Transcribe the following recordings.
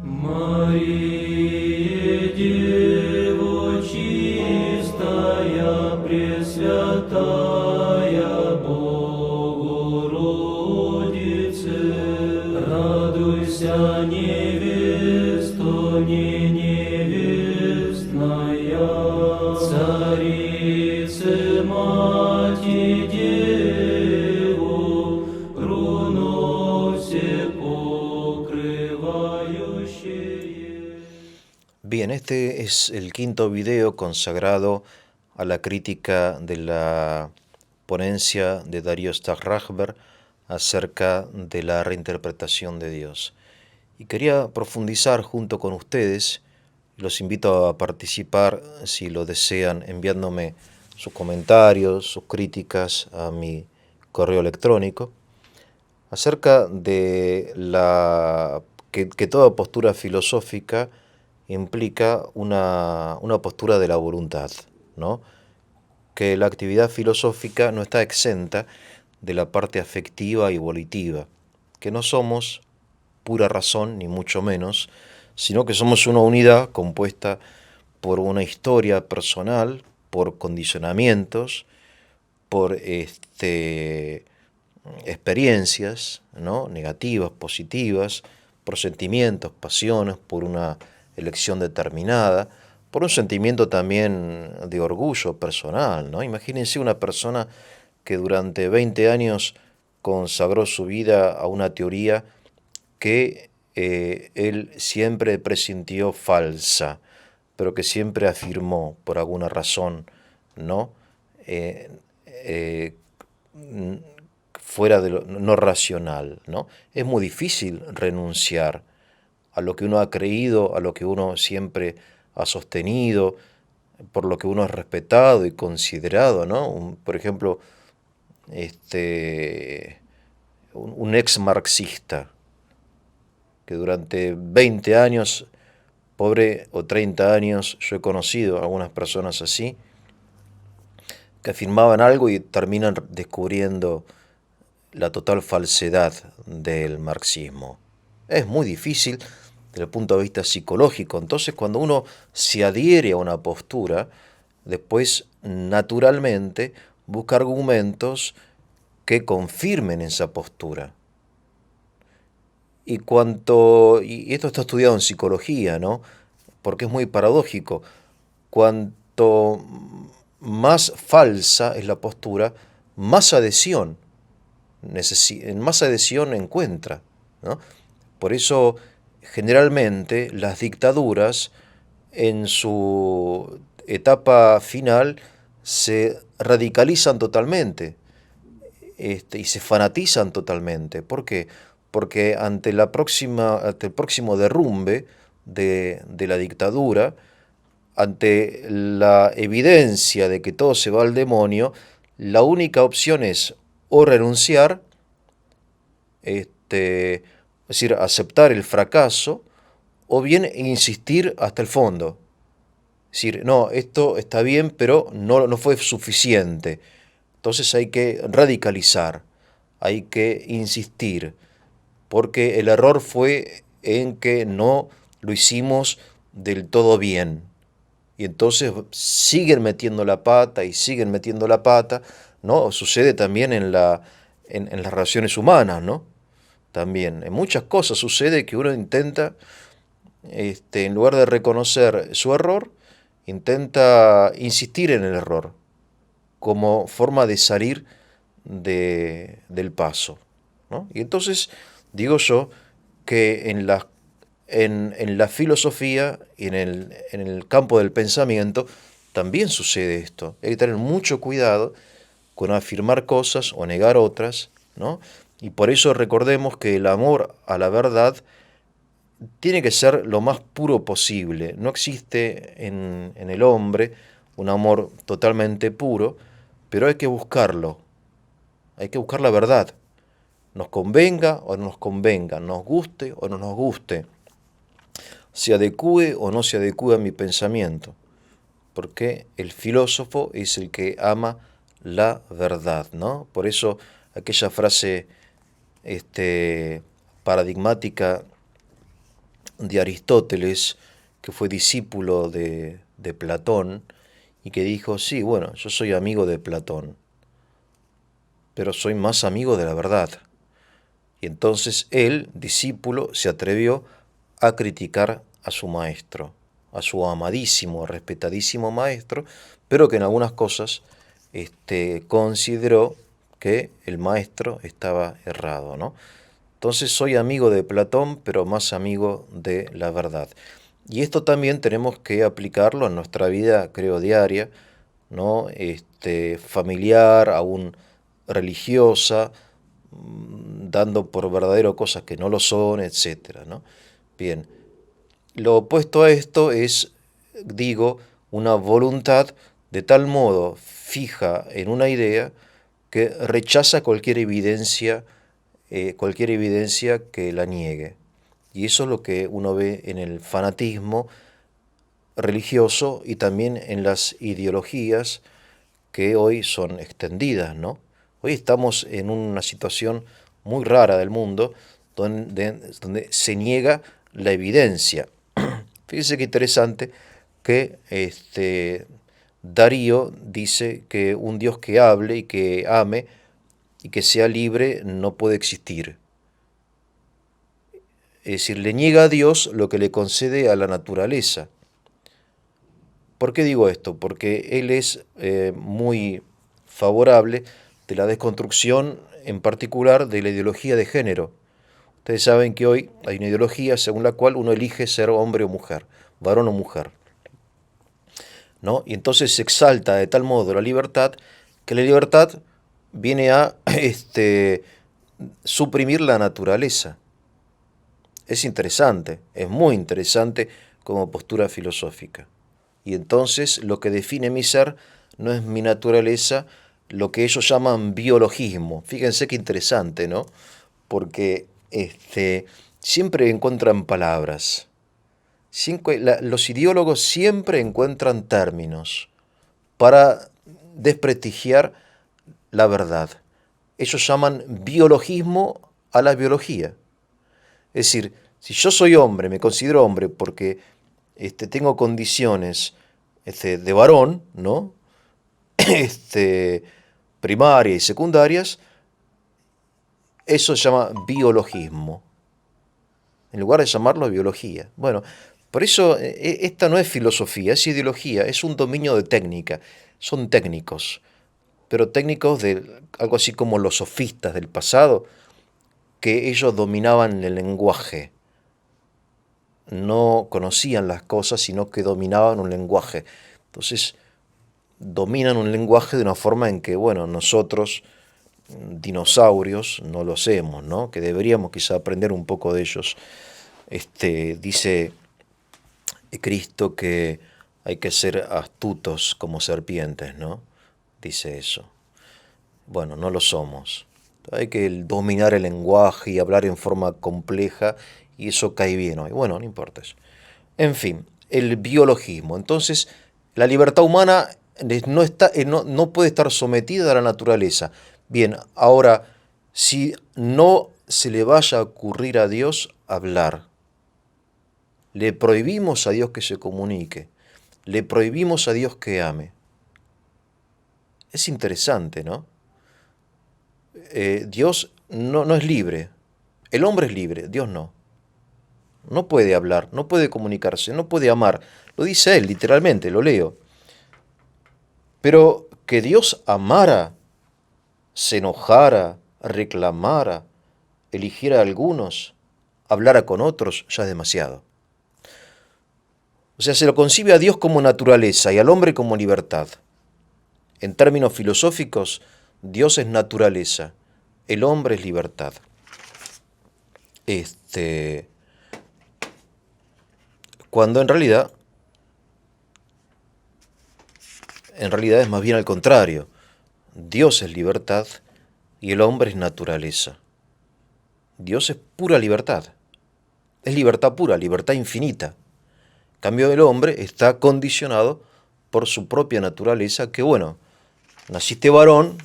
Мария, Дева чистая, Пресвятая Богородице, радуйся, невесто, не невестная, Царице, Мати, Деву, руно все покрывающее. Bien, este es el quinto video consagrado a la crítica de la ponencia de Darío Stahrachber acerca de la reinterpretación de Dios. Y quería profundizar junto con ustedes, los invito a participar si lo desean enviándome sus comentarios, sus críticas a mi correo electrónico, acerca de que toda postura filosófica implica una postura de la voluntad, ¿no? Que la actividad filosófica no está exenta de la parte afectiva y volitiva, que no somos pura razón, ni mucho menos, sino que somos una unidad compuesta por una historia personal, por condicionamientos, por experiencias, ¿no? Negativas, positivas, por sentimientos, pasiones, por una elección determinada, por un sentimiento también de orgullo personal, ¿no? Imagínense una persona que durante 20 años consagró su vida a una teoría que él siempre presintió falsa, pero que siempre afirmó por alguna razón, ¿no? Eh, eh, fuera de lo no racional, ¿no? Es muy difícil renunciar a lo que uno ha creído, a lo que uno siempre ha sostenido, por lo que uno ha respetado y considerado, ¿no? Por ejemplo, un ex marxista que durante 20 años, pobre, o 30 años, yo he conocido a algunas personas así, que afirmaban algo y terminan descubriendo la total falsedad del marxismo. Es muy difícil desde el punto de vista psicológico. Entonces, cuando uno se adhiere a una postura, después naturalmente busca argumentos que confirmen esa postura. Y esto está estudiado en psicología, ¿no? Porque es muy paradójico. Cuanto más falsa es la postura, más adhesión encuentra, ¿no? Por eso, generalmente, las dictaduras, en su etapa final, se radicalizan totalmente, y se fanatizan totalmente. ¿Por qué? Porque ante el próximo derrumbe de la dictadura, ante la evidencia de que todo se va al demonio, la única opción es o renunciar, es decir, aceptar el fracaso, o bien insistir hasta el fondo. Es decir, no, esto está bien, pero no fue suficiente. Entonces hay que radicalizar, hay que insistir, porque el error fue en que no lo hicimos del todo bien. Y entonces siguen metiendo la pata y siguen metiendo la pata, ¿no? Sucede también en las relaciones humanas, ¿no? También, en muchas cosas sucede que uno intenta, en lugar de reconocer su error, intenta insistir en el error como forma de salir del paso, ¿no? Y entonces digo yo que en la filosofía y en el campo del pensamiento también sucede esto. Hay que tener mucho cuidado con afirmar cosas o negar otras, ¿no? Y por eso recordemos que el amor a la verdad tiene que ser lo más puro posible. No existe en el hombre un amor totalmente puro, pero hay que buscarlo. Hay que buscar la verdad. Nos convenga o no nos convenga, nos guste o no nos guste, se adecue o no se adecue a mi pensamiento, porque el filósofo es el que ama la verdad, ¿no? Por eso aquella frase paradigmática de Aristóteles, que fue discípulo de Platón, y que dijo, sí, bueno, yo soy amigo de Platón, pero soy más amigo de la verdad. Y entonces él, discípulo, se atrevió a criticar a su maestro, a su amadísimo, respetadísimo maestro, pero que en algunas cosas consideró que el maestro estaba errado, ¿no? Entonces soy amigo de Platón, pero más amigo de la verdad. Y esto también tenemos que aplicarlo en nuestra vida, creo, diaria, ¿no? Familiar, aún religiosa, dando por verdadero cosas que no lo son, etcétera, ¿no? Bien, lo opuesto a esto es, digo, una voluntad de tal modo fija en una idea que rechaza cualquier evidencia que la niegue. Y eso es lo que uno ve en el fanatismo religioso y también en las ideologías que hoy son extendidas, ¿no? Hoy estamos en una situación muy rara del mundo donde se niega la evidencia. Fíjense qué interesante que Darío dice que un Dios que hable y que ame y que sea libre no puede existir. Es decir, le niega a Dios lo que le concede a la naturaleza. ¿Por qué digo esto? Porque él es muy favorable de la desconstrucción, en particular de la ideología de género. Ustedes saben que hoy hay una ideología según la cual uno elige ser hombre o mujer, varón o mujer, ¿no? Y entonces se exalta de tal modo la libertad que la libertad viene a suprimir la naturaleza. Es interesante, es muy interesante como postura filosófica. Y entonces lo que define mi ser no es mi naturaleza, lo que ellos llaman biologismo. Fíjense qué interesante, ¿no? Porque siempre encuentran palabras. Los ideólogos siempre encuentran términos para desprestigiar la verdad. Ellos llaman biologismo a la biología. Es decir, si yo soy hombre, me considero hombre porque tengo condiciones de varón, ¿no? Primarias y secundarias, eso se llama biologismo, en lugar de llamarlo biología. Bueno, por eso esta no es filosofía, es ideología, es un dominio de técnica, son técnicos, pero técnicos de algo así como los sofistas del pasado, que ellos dominaban el lenguaje, no conocían las cosas, sino que dominaban un lenguaje. Entonces, dominan un lenguaje de una forma en que, bueno, nosotros, dinosaurios, no lo hacemos, ¿no? Que deberíamos quizá aprender un poco de ellos. Dice Cristo que hay que ser astutos como serpientes, ¿no? Dice eso. Bueno, no lo somos. Hay que dominar el lenguaje y hablar en forma compleja y eso cae bien hoy. Bueno, no importa eso. En fin, el biologismo. Entonces, la libertad humana no puede estar sometida a la naturaleza. Bien, ahora, si no se le vaya a ocurrir a Dios hablar, le prohibimos a Dios que se comunique, le prohibimos a Dios que ame. Es interesante, ¿no? Dios no es libre, el hombre es libre, Dios no. No puede hablar, no puede comunicarse, no puede amar. Lo dice él, literalmente, lo leo. Pero que Dios amara, se enojara, reclamara, eligiera a algunos, hablara con otros, ya es demasiado. O sea, se lo concibe a Dios como naturaleza y al hombre como libertad. En términos filosóficos, Dios es naturaleza, el hombre es libertad. Cuando en realidad es más bien al contrario. Dios es libertad y el hombre es naturaleza. Dios es pura libertad. Es libertad pura, libertad infinita. En cambio, el hombre está condicionado por su propia naturaleza, que bueno, naciste varón,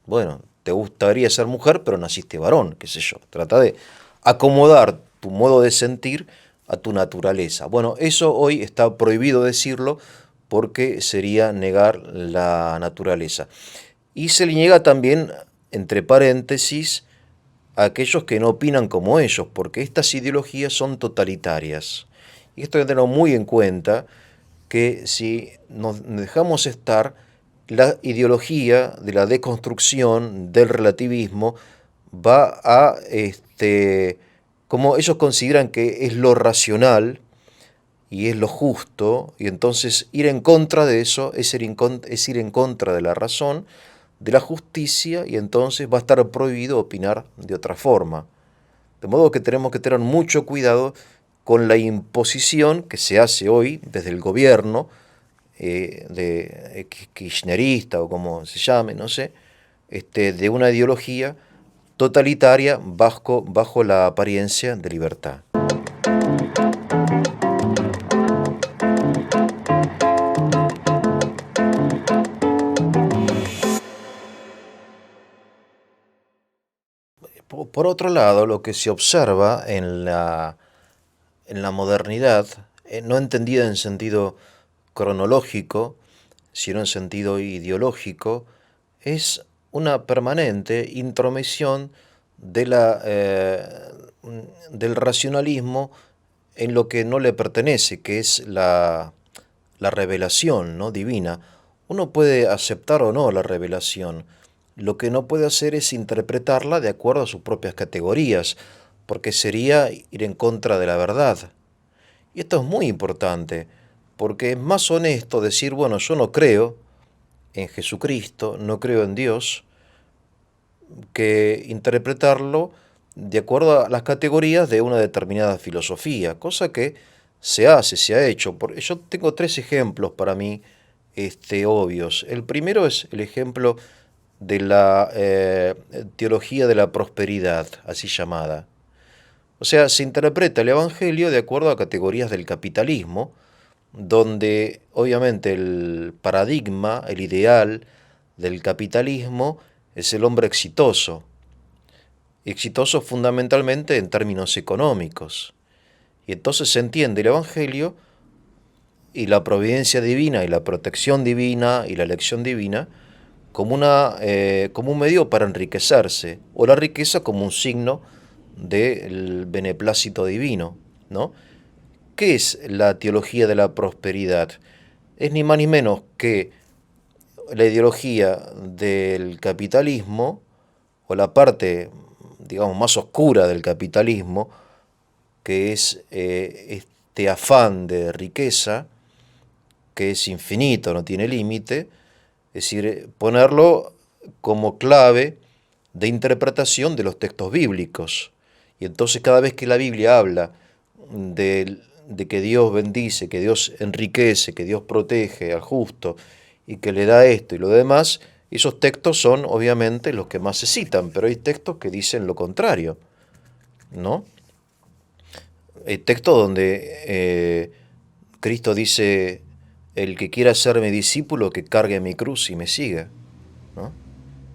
bueno, te gustaría ser mujer, pero naciste varón, qué sé yo. Trata de acomodar tu modo de sentir a tu naturaleza. Bueno, eso hoy está prohibido decirlo porque sería negar la naturaleza. Y se le niega también, entre paréntesis, a aquellos que no opinan como ellos, porque estas ideologías son totalitarias. Y esto hay que tenerlo muy en cuenta, que si nos dejamos estar, la ideología de la deconstrucción, del relativismo, va a, como ellos consideran que es lo racional y es lo justo, y entonces ir en contra de eso es ir en contra de la razón, de la justicia, y entonces va a estar prohibido opinar de otra forma. De modo que tenemos que tener mucho cuidado con la imposición que se hace hoy desde el gobierno, kirchnerista o como se llame, no sé, de una ideología totalitaria bajo la apariencia de libertad. Por otro lado, lo que se observa en la modernidad, no entendida en sentido cronológico, sino en sentido ideológico, es una permanente intromisión del racionalismo en lo que no le pertenece, que es la revelación, ¿no?, divina. Uno puede aceptar o no la revelación, lo que no puede hacer es interpretarla de acuerdo a sus propias categorías, porque sería ir en contra de la verdad. Y esto es muy importante, porque es más honesto decir, bueno, yo no creo en Jesucristo, no creo en Dios, que interpretarlo de acuerdo a las categorías de una determinada filosofía, cosa que se hace, se ha hecho. Yo tengo tres ejemplos para mí obvios. El primero es el ejemplo de la teología de la prosperidad, así llamada. O sea, se interpreta el Evangelio de acuerdo a categorías del capitalismo, donde obviamente el paradigma, el ideal del capitalismo es el hombre exitoso, exitoso fundamentalmente en términos económicos. Y entonces se entiende el Evangelio y la providencia divina y la protección divina y la elección divina como un medio para enriquecerse, o la riqueza como un signo del beneplácito divino, ¿no? ¿Qué es la teología de la prosperidad? Es ni más ni menos que la ideología del capitalismo, o la parte, digamos, más oscura del capitalismo, que es este afán de riqueza, que es infinito, no tiene límite, es decir, ponerlo como clave de interpretación de los textos bíblicos. Y entonces cada vez que la Biblia habla de que Dios bendice, que Dios enriquece, que Dios protege al justo y que le da esto y lo demás, esos textos son obviamente los que más se citan, pero hay textos que dicen lo contrario, ¿no? Hay textos donde Cristo dice, el que quiera ser mi discípulo, que cargue mi cruz y me siga, ¿no?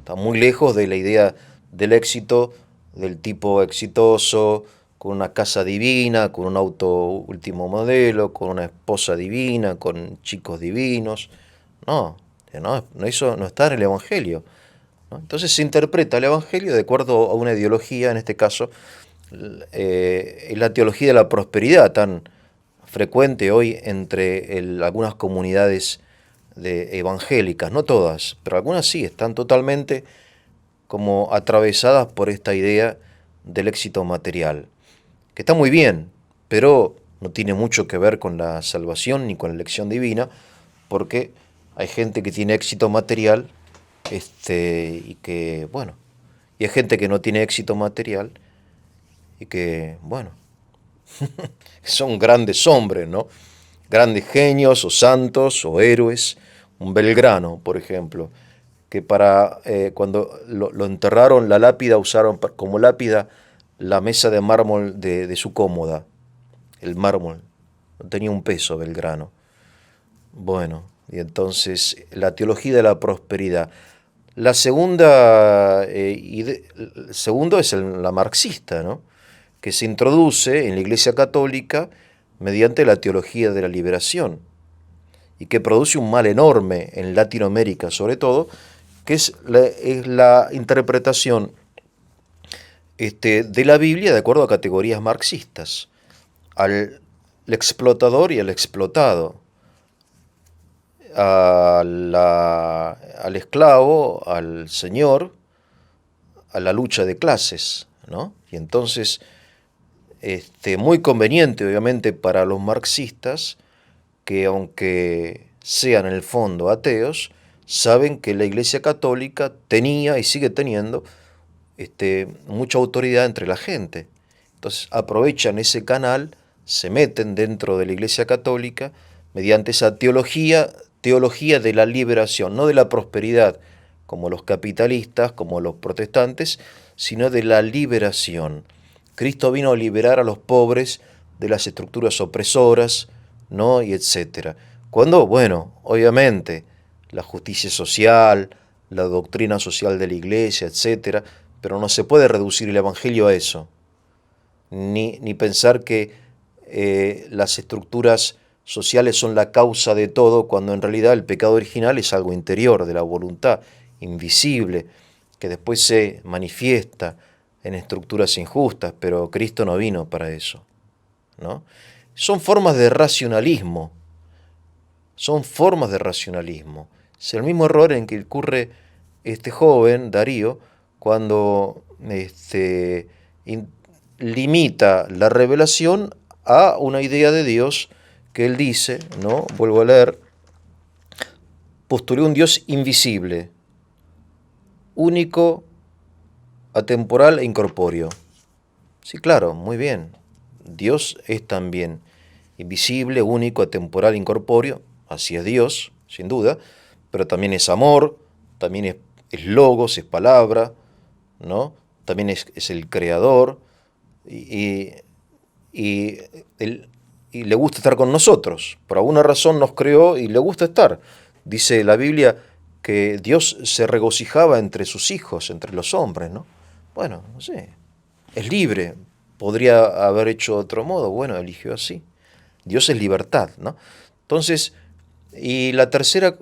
Está muy lejos de la idea del éxito, del tipo exitoso, con una casa divina, con un auto último modelo, con una esposa divina, con chicos divinos. No, eso no está en el Evangelio, ¿no? Entonces se interpreta el Evangelio de acuerdo a una ideología, en este caso, la teología de la prosperidad, tan frecuente hoy entre algunas comunidades evangélicas, no todas, pero algunas sí, están totalmente como atravesadas por esta idea del éxito material, que está muy bien, pero no tiene mucho que ver con la salvación ni con la elección divina, porque hay gente que tiene éxito material, y que, bueno, y hay gente que no tiene éxito material, y que, bueno, son grandes hombres, ¿no? Grandes genios o santos o héroes. Un Belgrano, por ejemplo, que cuando lo enterraron, la lápida usaron como lápida la mesa de mármol de su cómoda. El mármol no tenía un peso, Belgrano. Bueno, y entonces la teología de la prosperidad. La segunda, el segundo es la marxista, ¿no? que se introduce en la Iglesia Católica mediante la teología de la liberación y que produce un mal enorme en Latinoamérica sobre todo, que es la interpretación de la Biblia de acuerdo a categorías marxistas, al explotador y al explotado, al esclavo, al señor, a la lucha de clases, ¿no? Y entonces, muy conveniente obviamente para los marxistas, que aunque sean en el fondo ateos, saben que la Iglesia Católica tenía y sigue teniendo mucha autoridad entre la gente. Entonces aprovechan ese canal, se meten dentro de la Iglesia Católica mediante esa teología de la liberación, no de la prosperidad, como los capitalistas, como los protestantes, sino de la liberación. Cristo vino a liberar a los pobres de las estructuras opresoras, ¿no? Y etcétera. Cuando, bueno, obviamente, la justicia social, la doctrina social de la Iglesia, etcétera, pero no se puede reducir el Evangelio a eso, ni pensar que las estructuras sociales son la causa de todo, cuando en realidad el pecado original es algo interior, de la voluntad, invisible, que después se manifiesta en estructuras injustas, pero Cristo no vino para eso, ¿no? Son formas de racionalismo, Es el mismo error en que incurre este joven, Darío, cuando limita la revelación a una idea de Dios que él dice, ¿no? Vuelvo a leer, postulé un Dios invisible, único, atemporal e incorpóreo. Sí, claro, muy bien. Dios es también invisible, único, atemporal, incorpóreo, así es Dios, sin duda, pero también es amor, también es logos, es palabra, ¿no? También es el creador y le gusta estar con nosotros. Por alguna razón nos creó y le gusta estar. Dice la Biblia que Dios se regocijaba entre sus hijos, entre los hombres, ¿no? Bueno, no sé, es libre, podría haber hecho de otro modo, bueno, eligió así. Dios es libertad, ¿no? Entonces, y la tercera,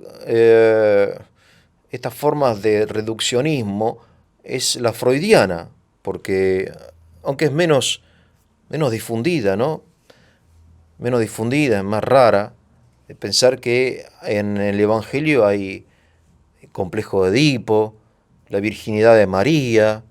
estas formas de reduccionismo es la freudiana, porque aunque es menos difundida, ¿no? Menos difundida, es más rara, de pensar que en el Evangelio hay complejo de Edipo, la virginidad de María,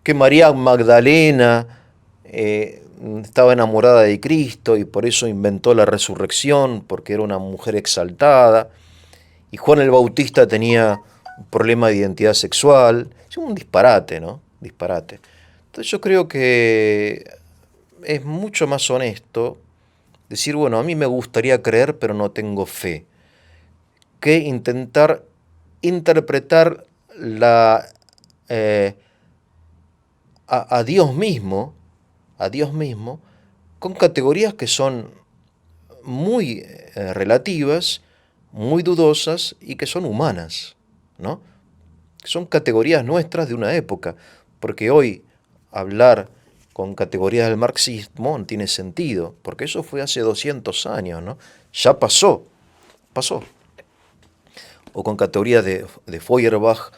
que María Magdalena estaba enamorada de Cristo y por eso inventó la resurrección, porque era una mujer exaltada, y Juan el Bautista tenía un problema de identidad sexual. Es un disparate, ¿no? Disparate. Entonces yo creo que es mucho más honesto decir, bueno, a mí me gustaría creer, pero no tengo fe, que intentar interpretar a Dios mismo, con categorías que son muy relativas, muy dudosas y que son humanas, ¿no? Son categorías nuestras de una época, porque hoy hablar con categorías del marxismo no tiene sentido, porque eso fue hace 200 años, ¿no? Ya pasó. O con categorías de Feuerbach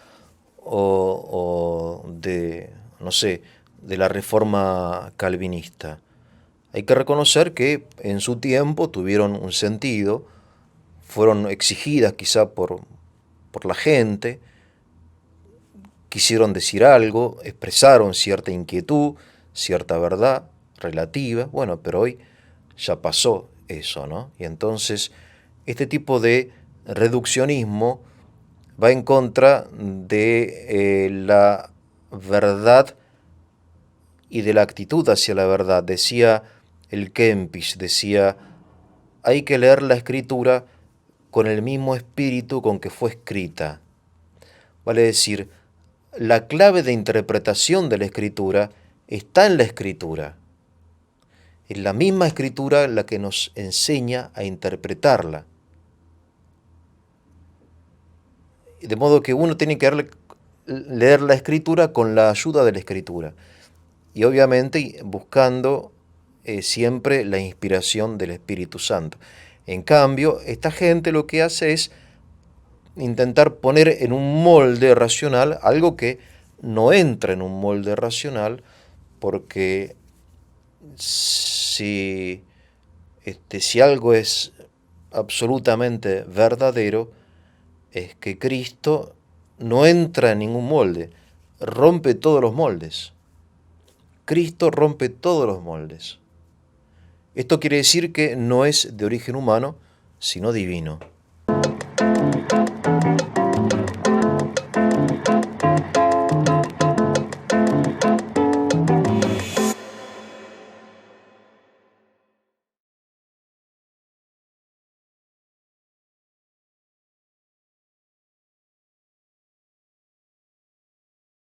o de, no sé, de la reforma calvinista. Hay que reconocer que en su tiempo tuvieron un sentido, fueron exigidas quizá por la gente, quisieron decir algo, expresaron cierta inquietud, cierta verdad relativa, bueno, pero hoy ya pasó eso, ¿no? Y entonces este tipo de reduccionismo va en contra de la verdad y de la actitud hacia la verdad. Decía el Kempis, decía, hay que leer la escritura con el mismo espíritu con que fue escrita. Vale decir, la clave de interpretación de la escritura está en la escritura. Es la misma escritura la que nos enseña a interpretarla. De modo que uno tiene que darle leer la Escritura con la ayuda de la Escritura. Y obviamente buscando siempre la inspiración del Espíritu Santo. En cambio, esta gente lo que hace es intentar poner en un molde racional algo que no entra en un molde racional, porque si algo es absolutamente verdadero, es que Cristo no entra en ningún molde, rompe todos los moldes. Cristo rompe todos los moldes. Esto quiere decir que no es de origen humano, sino divino.